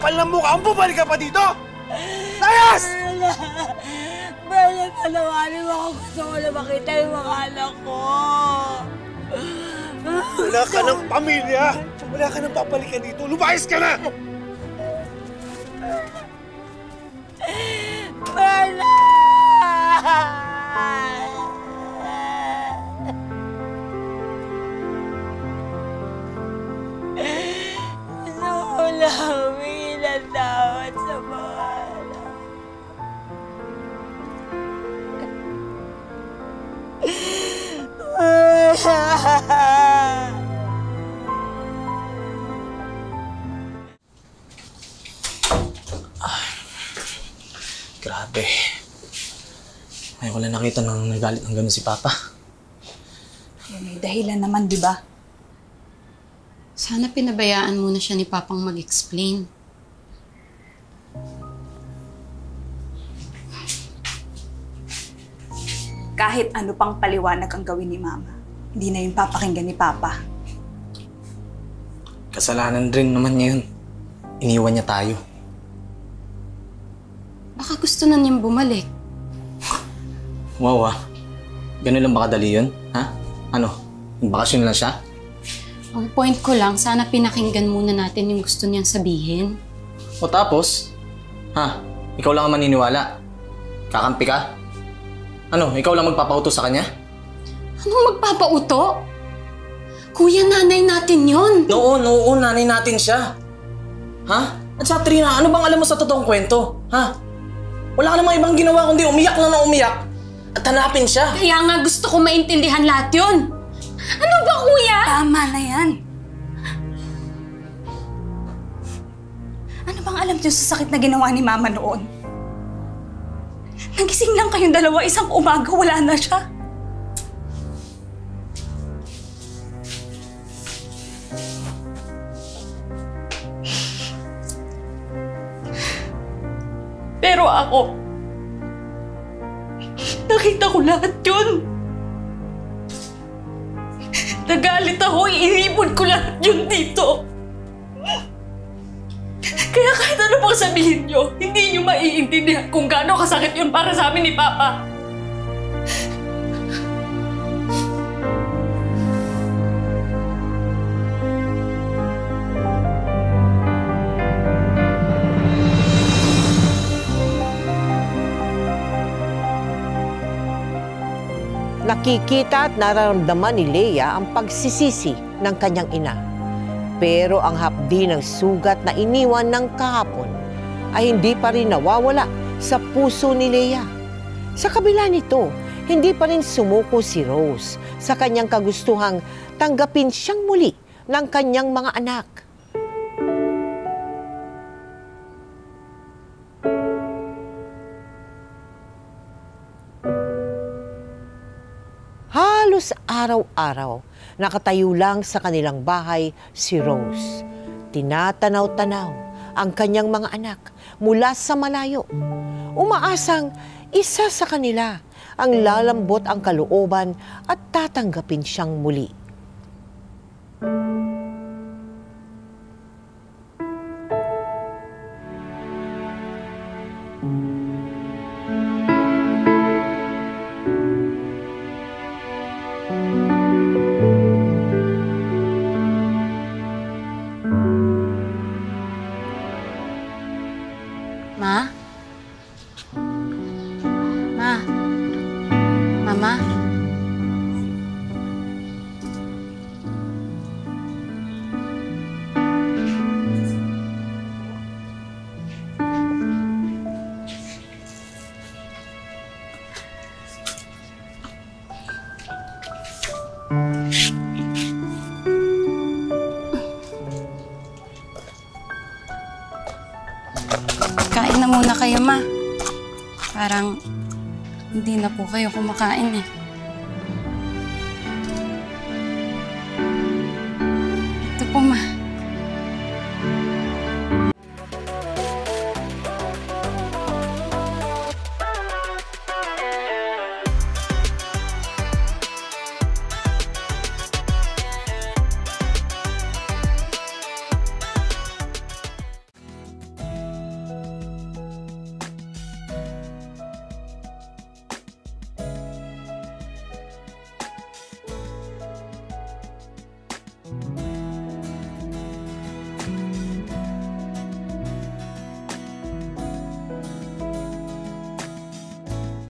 kapal ng mukha, bumalik ka pa dito! Layas! Bella, panawarin mo ako. Gusto ko na makita yung mga anak ko. Wala ka ng pamilya! Wala ka ng papalikan dito! Lumayas ka na! Bella! Gusto ko lang humingi ng tawad sa mga anak. Grabe. Ngayon ko lang nakita nang nagalit ng gano'n si Papa. May dahilan naman, di ba? Sana pinabayaan muna siya ni Papang mag-explain. Kahit ano pang paliwanag ang gawin ni Mama, hindi na yung papakinggan ni Papa. Kasalanan rin naman niya yun. Iniwan niya tayo. Baka gusto na niyang bumalik. Wow ah. Ganun lang ba kadali yun? Ha? Ano? Bakasyon lang siya? Ang point ko lang, sana pinakinggan muna natin yung gusto niyang sabihin. O tapos? Ha? Ikaw lang ang maniniwala? Kakampi ka? Ano? Ikaw lang magpapauto sa kanya? Anong magpapauto? Kuya, nanay natin yon. Noon, nanay natin siya. Ha? At sa Trina, ano bang alam mo sa totoong kwento? Ha? Wala ka namang ibang ginawa kundi umiyak lang na umiyak at hanapin siya. Kaya nga gusto ko maintindihan lahat yun. Ano ba, kuya? Tama na yan. Ano bang alam niyo sa sakit na ginawa ni Mama noon? Nagising lang kayong dalawa, isang umaga, wala na siya. Pero ako, nakita ko lahat yun. Nagalit ako, inipon ko lahat yun dito. Kaya kahit ano pang sabihin nyo, hindi nyo maiintindihan kung gaano kasakit yun para sa amin ni Papa. Nakikita at nararamdaman ni Leia ang pagsisisi ng kanyang ina. Pero ang hapdi ng sugat na iniwan ng kahapon ay hindi pa rin nawawala sa puso ni Leia. Sa kabila nito, hindi pa rin sumuko si Rose sa kanyang kagustuhang tanggapin siyang muli ng kanyang mga anak. Halos araw-araw, nakatayo lang sa kanilang bahay si Rose. Tinatanaw-tanaw ang kanyang mga anak mula sa malayo. Umaasang isa sa kanila ang lalambot ang kalooban at tatanggapin siyang muli. Ma? Ma? Mama? Kain na muna kayo, Ma. Parang hindi na po kayo kumakain eh.